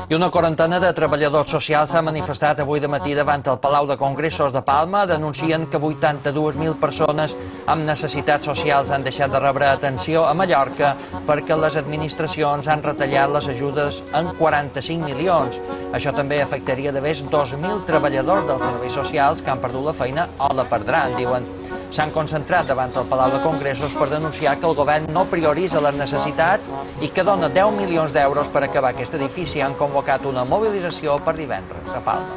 I una quarantena de treballadors socials s'ha manifestat avui de matí davant el Palau de Congressos de Palma. Denuncien que 82.000 persones amb necessitats socials han deixat de rebre atenció a Mallorca perquè les administracions han retallat les ajudes en 45 milions. Això també afectaria de més 2.000 treballadors dels serveis socials que han perdut la feina o la perdran, diuen. S'han concentrat davant el Palau de Congressos per denunciar que el govern no prioritza les necessitats i que dona 10 milions d'euros per acabar aquest edifici. Han convocat una mobilització per divendres a Palma.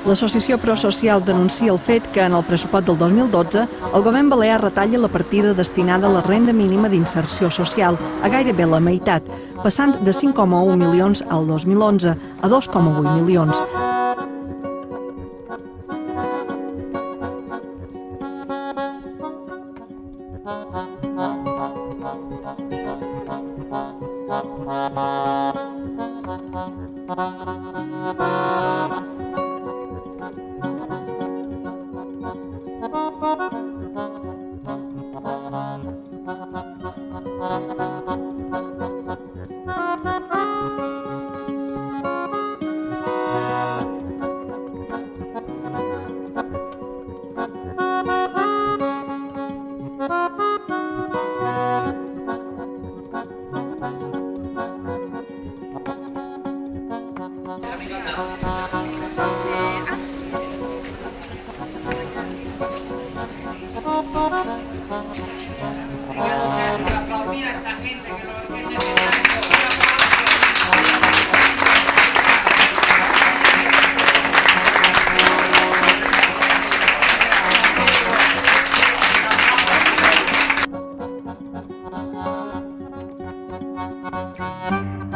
L'associació Prosocial denuncia el fet que en el pressupost del 2012 el govern balear retalla la partida destinada a la renda mínima d'inserció social a gairebé la meitat, passant de 5,1 milions al 2011 a 2,8 milions.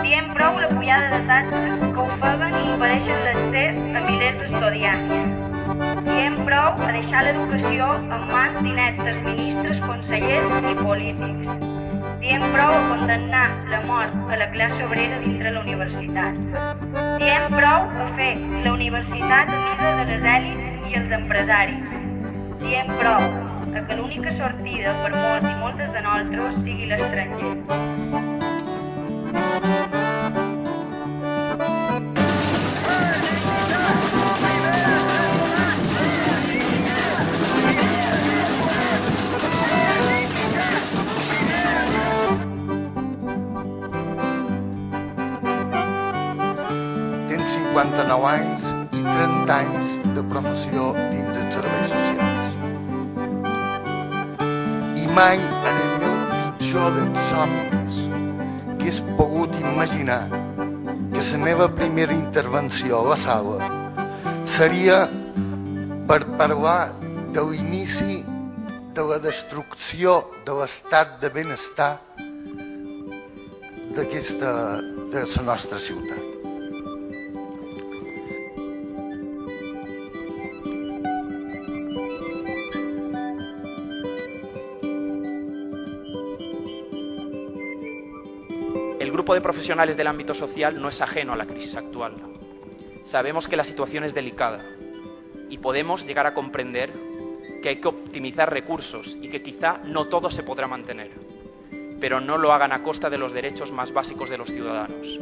Diem prou la pujada de taxes que ofeguen i impedeixen l'accés a milers d'estudiants. Diem prou a deixar l'educació en mans d'ineptes ministres, consellers i polítics. Diem prou a condemnar la mort a la classe obrera dintre la universitat. Diem prou a fer la universitat amiga de les èlits i els empresaris. Diem prou a que l'única sortida per molts i moltes de nosaltres sigui l'estranger. Tens 59 anys i 30 anys de professió dins els serveis socials. I mai en el meu pitjor dels somnis hagués pogut imaginar que la meva primera intervenció a la sala seria per parlar de l'inici de la destrucció de l'estat de benestar de la nostra ciutat. El grupo de profesionales del ámbito social no es ajeno a la crisis actual. Sabemos que la situación es delicada y podemos llegar a comprender que hay que optimizar recursos y que quizá no todo se podrá mantener, pero no lo hagan a costa de los derechos más básicos de los ciudadanos.